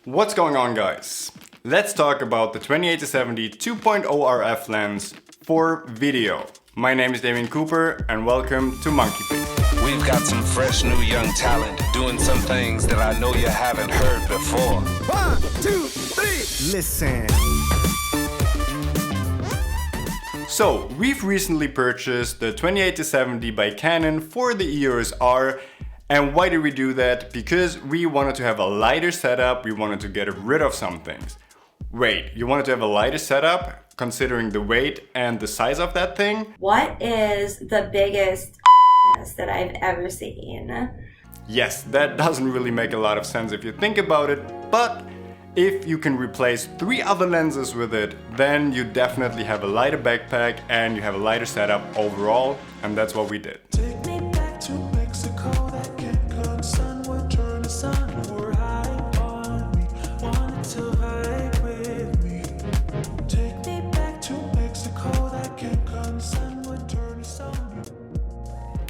What's going on, guys? Let's talk about the 28-70 2.0 RF lens for video. My name is Damien Cooper and welcome to Monkey Pick. We've got some fresh new young talent doing some things that I know you haven't heard before. 1, 2, 3, listen. So, we've recently purchased the 28-70 by Canon for the EOS R. And why did we do that? Because we wanted to have a lighter setup, we wanted to get rid of some things. Wait, you wanted to have a lighter setup considering the weight and the size of that thing? What is the biggest that I've ever seen? Yes, that doesn't really make a lot of sense if you think about it, but if you can replace 3 other lenses with it, then you definitely have a lighter backpack and you have a lighter setup overall, and that's what we did. Take me back to Mexico, that Cancun sun would turn the sun. Were high on me, wanted to vibe with me. Take me back to Mexico, that Cancun sun would turn the sun.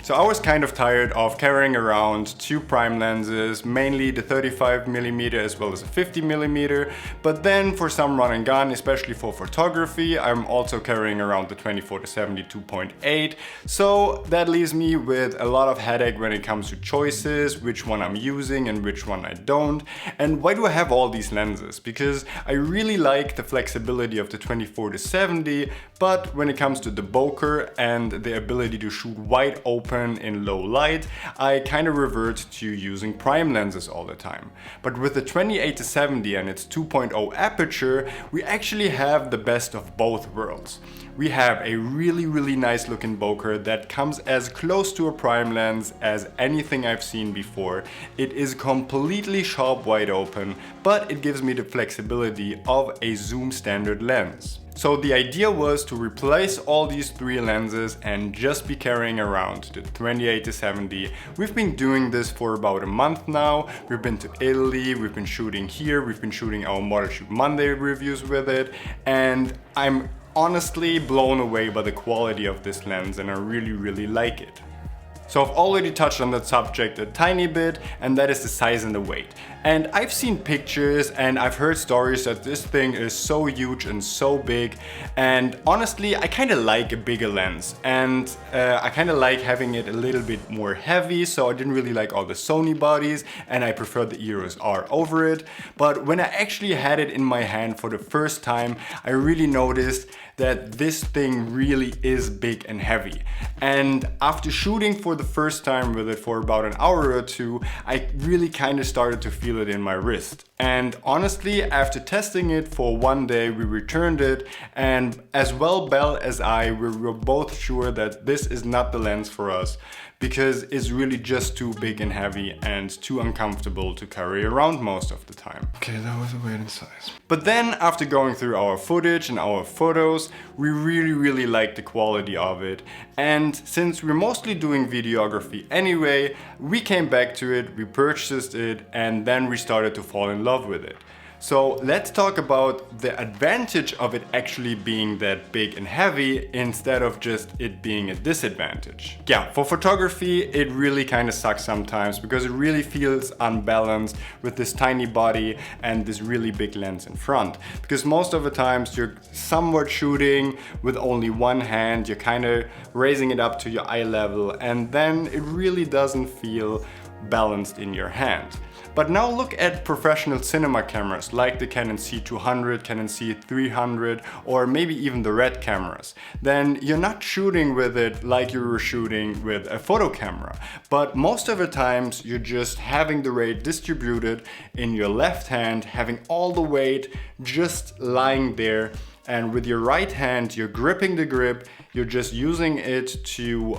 So I was kind of tired of carrying around 2 prime lenses, mainly the 35mm as well as a 50mm, but then for some run and gun, especially for photography, I'm also carrying around the 24-70 2.8, so that leaves me with a lot of headache when it comes to choices, which one I'm using and which one I don't. And why do I have all these lenses? Because I really like the flexibility of the 24-70, but when it comes to the bokeh and the ability to shoot wide open in low light, I kind of revert to using prime lenses all the time. But with the 28-70 and its 2.0 aperture, we actually have the best of both worlds. We have a really nice looking bokeh that comes as close to a prime lens as anything I've seen before. It is completely sharp wide open, but it gives me the flexibility of a zoom standard lens. So the idea was to replace all these 3 lenses and just be carrying around the 28-70. We've been doing this for about a month now. We've been to Italy, we've been shooting here, we've been shooting our Model Shoot Monday reviews with it, and I'm honestly blown away by the quality of this lens and I really like it. So I've already touched on that subject a tiny bit, and that is the size and the weight. And I've seen pictures and I've heard stories that this thing is so huge and so big, and honestly I kind of like a bigger lens, and I kind of like having it a little bit more heavy, so I didn't really like all the Sony bodies and I preferred the EOS R over it. But when I actually had it in my hand for the first time, I really noticed that this thing really is big and heavy. And after shooting for the first time with it for about an hour or 2, I really kind of started to feel it in my wrist. And honestly, after testing it for one day, we returned it, and as well Belle as I, we were both sure that this is not the lens for us, because it's really just too big and heavy and too uncomfortable to carry around most of the time. Okay, that was a weird size. But then after going through our footage and our photos, we really liked the quality of it. And since we're mostly doing videography anyway, we came back to it, we purchased it, and then we started to fall in love with it. So let's talk about the advantage of it actually being that big and heavy instead of just it being a disadvantage. Yeah, for photography it really kind of sucks sometimes because it really feels unbalanced with this tiny body and this really big lens in front. Because most of the times you're somewhat shooting with only one hand, you're kind of raising it up to your eye level, and then it really doesn't feel balanced in your hand. But now look at professional cinema cameras like the Canon C200, Canon C300, or maybe even the RED cameras. Then you're not shooting with it like you were shooting with a photo camera, but most of the times you're just having the weight distributed in your left hand, having all the weight just lying there, and with your right hand you're gripping the grip, you're just using it to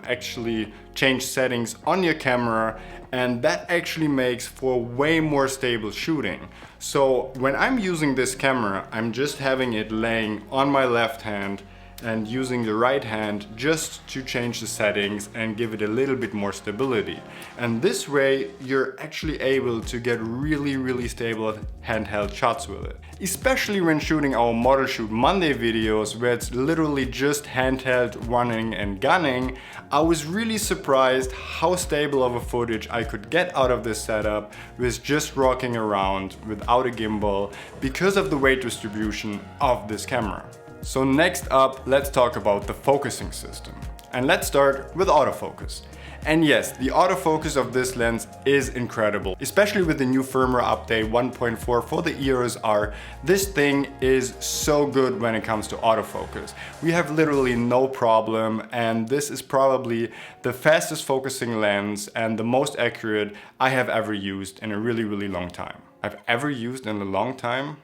actually change settings on your camera, and that actually makes for way more stable shooting. So when I'm using this camera, I'm just having it laying on my left hand and using the right hand just to change the settings and give it a little bit more stability. And this way you're actually able to get really stable handheld shots with it. Especially when shooting our Model Shoot Monday videos where it's literally just handheld running and gunning, I was really surprised how stable of a footage I could get out of this setup with just rocking around without a gimbal because of the weight distribution of this camera. So next up, let's talk about the focusing system. And let's start with autofocus. And yes, the autofocus of this lens is incredible, especially with the new firmware update 1.4 for the EOS R. This thing is so good when it comes to autofocus. We have literally no problem, and this is probably the fastest focusing lens and the most accurate I have ever used in a really long time. I've ever used in a long time?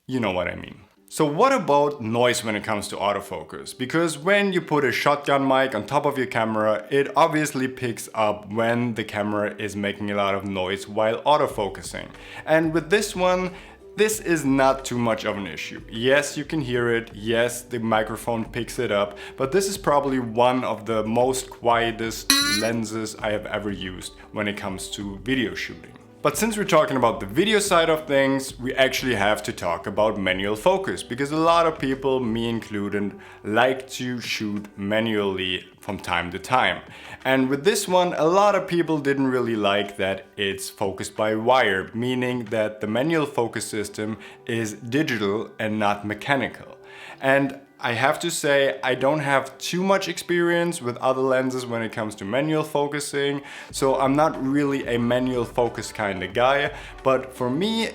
You know what I mean. So what about noise when it comes to autofocus? Because when you put a shotgun mic on top of your camera, it obviously picks up when the camera is making a lot of noise while autofocusing. And with this one, this is not too much of an issue. Yes, you can hear it. Yes, the microphone picks it up, but this is probably one of the most quietest lenses I have ever used when it comes to video shooting. But since we're talking about the video side of things, we actually have to talk about manual focus, because a lot of people, me included, like to shoot manually from time to time. And with this one, a lot of people didn't really like that it's focused by wire, meaning that the manual focus system is digital and not mechanical. And I have to say, I don't have too much experience with other lenses when it comes to manual focusing, so I'm not really a manual focus kind of guy, but for me,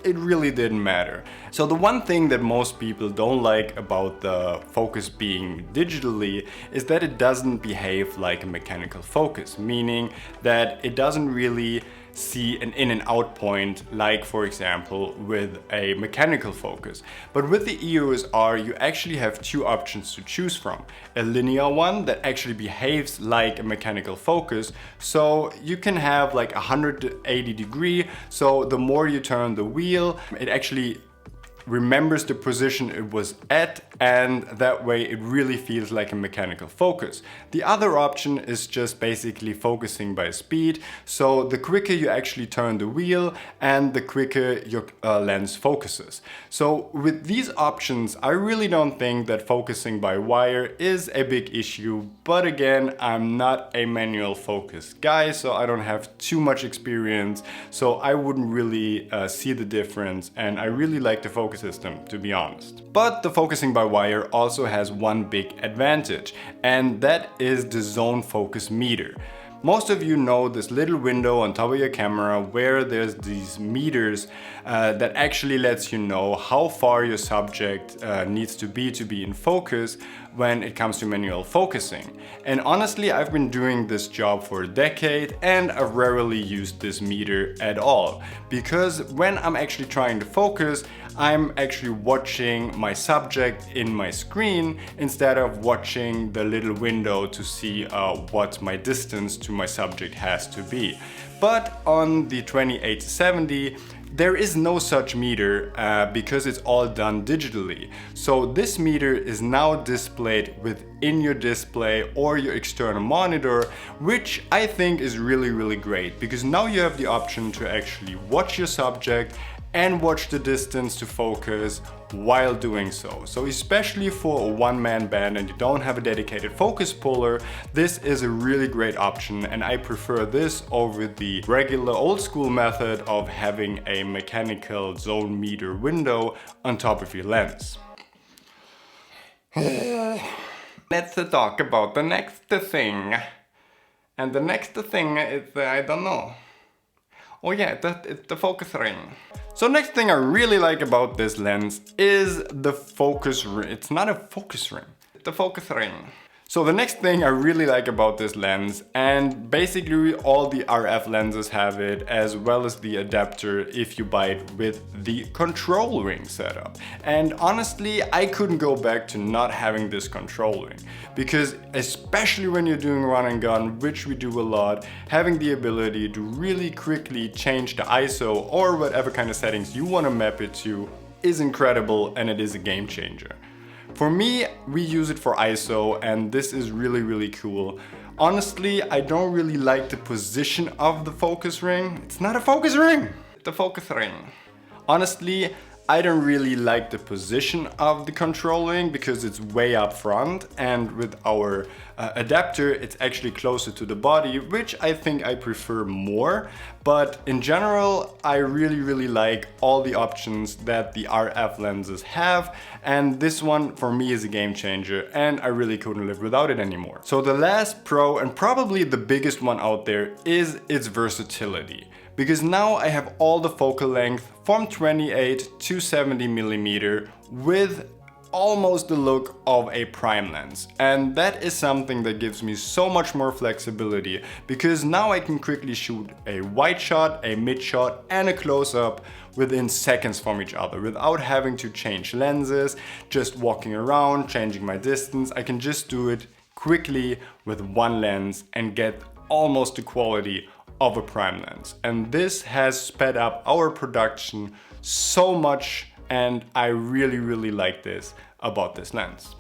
it really didn't matter. So the one thing that most people don't like about the focus being digitally is that it doesn't behave like a mechanical focus, meaning that it doesn't really see an in and out point like, for example, with a mechanical focus. But with the EOS R, you actually have two options to choose from. A linear one that actually behaves like a mechanical focus, so you can have like 180 degree, so the more you turn the wheel, it actually remembers the position it was at, and that way it really feels like a mechanical focus. The other option is just basically focusing by speed, so the quicker you actually turn the wheel and the quicker your lens focuses. So with these options, I really don't think that focusing by wire is a big issue, but again, I'm not a manual focus guy, so I don't have too much experience, so I wouldn't really see the difference, and I really like the focus system, to be honest. But the focusing by wire also has one big advantage, and that is the zone focus meter. Most of you know this little window on top of your camera where there's these meters that actually lets you know how far your subject needs to be in focus when it comes to manual focusing. And honestly, I've been doing this job for a decade and I've rarely used this meter at all, because when I'm actually trying to focus, I'm actually watching my subject in my screen instead of watching the little window to see what my distance to my subject has to be. But on the 2870, there is no such meter because it's all done digitally. So this meter is now displayed within your display or your external monitor, which I think is really great, because now you have the option to actually watch your subject and watch the distance to focus while doing so. So especially for a one-man band and you don't have a dedicated focus puller, this is a really great option, and I prefer this over the regular old school method of having a mechanical zone meter window on top of your lens. Let's talk about the next thing. And the next thing is, I don't know. Oh yeah, it's the focus ring. So next thing I really like about this lens is the focus ring. It's not a focus ring, it's the focus ring. So the next thing I really like about this lens, and basically all the RF lenses have it, as well as the adapter if you buy it with the control ring setup. And honestly, I couldn't go back to not having this control ring, because especially when you're doing run and gun, which we do a lot, having the ability to really quickly change the ISO or whatever kind of settings you want to map it to is incredible, and it is a game changer. For me, we use it for ISO, and this is really cool. Honestly, I don't really like the position of the focus ring. It's not a focus ring, the focus ring. Honestly, I don't really like the position of the controlling because it's way up front, and with our adapter it's actually closer to the body, which I think I prefer more. But in general, I really like all the options that the RF lenses have, and this one for me is a game changer, and I really couldn't live without it anymore. So the last pro, and probably the biggest one out there, is its versatility. Because now I have all the focal length from 28 to 70 millimeter with almost the look of a prime lens. And that is something that gives me so much more flexibility, because now I can quickly shoot a wide shot, a mid shot and a close-up within seconds from each other without having to change lenses, just walking around, changing my distance. I can just do it quickly with one lens and get almost the quality of a prime lens. And this has sped up our production so much, and I really like this about this lens.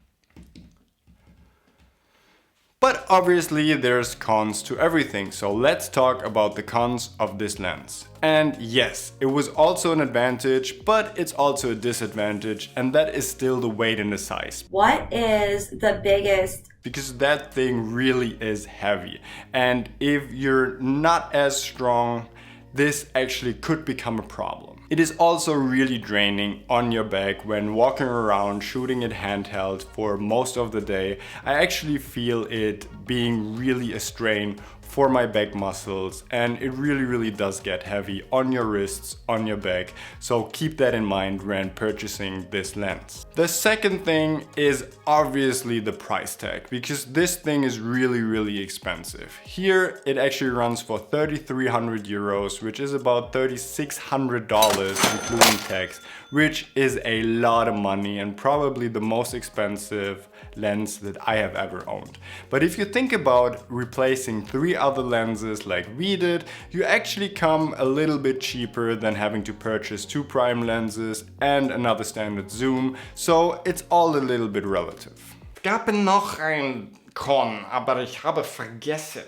But obviously there's cons to everything, so let's talk about the cons of this lens. And yes, it was also an advantage, but it's also a disadvantage, and that is still the weight and the size. What is the biggest? Because that thing really is heavy, and if you're not as strong, this actually could become a problem. It is also really draining on your back when walking around shooting it handheld for most of the day. I actually feel it being really a strain for my back muscles, and it really does get heavy on your wrists, on your back, so keep that in mind when purchasing this lens. The second thing is obviously the price tag, because this thing is really expensive. Here it actually runs for 3,300 euros, which is about $3,600 including tax, which is a lot of money and probably the most expensive lens that I have ever owned. But if you think about replacing 3 other lenses like we did, you actually come a little bit cheaper than having to purchase 2 prime lenses and another standard zoom, so it's all a little bit relative. Gab noch ein Con, aber ich habe vergessen.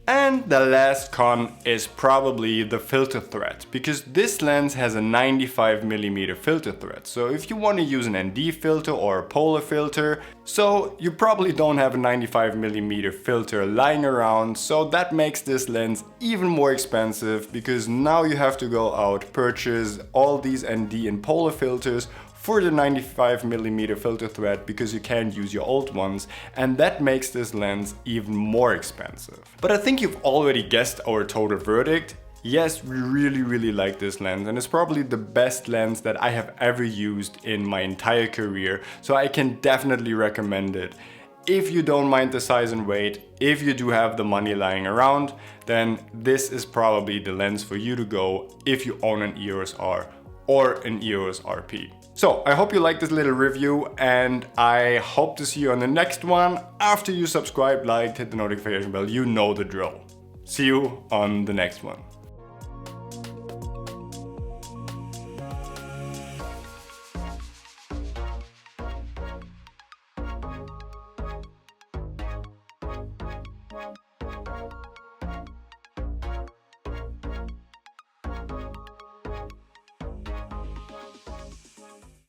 And the last con is probably the filter thread, because this lens has a 95mm filter thread. So if you want to use an ND filter or a polar filter, so you probably don't have a 95mm filter lying around, so that makes this lens even more expensive, because now you have to go out, purchase all these ND and polar filters for the 95mm filter thread, because you can't use your old ones, and that makes this lens even more expensive. But I think you've already guessed our total verdict. Yes, we really like this lens, and it's probably the best lens that I have ever used in my entire career, so I can definitely recommend it. If you don't mind the size and weight, if you do have the money lying around, then this is probably the lens for you to go if you own an EOS R or an EOS RP. So I hope you liked this little review, and I hope to see you on the next one. After you subscribe, liked, hit the notification bell, you know the drill. See you on the next one.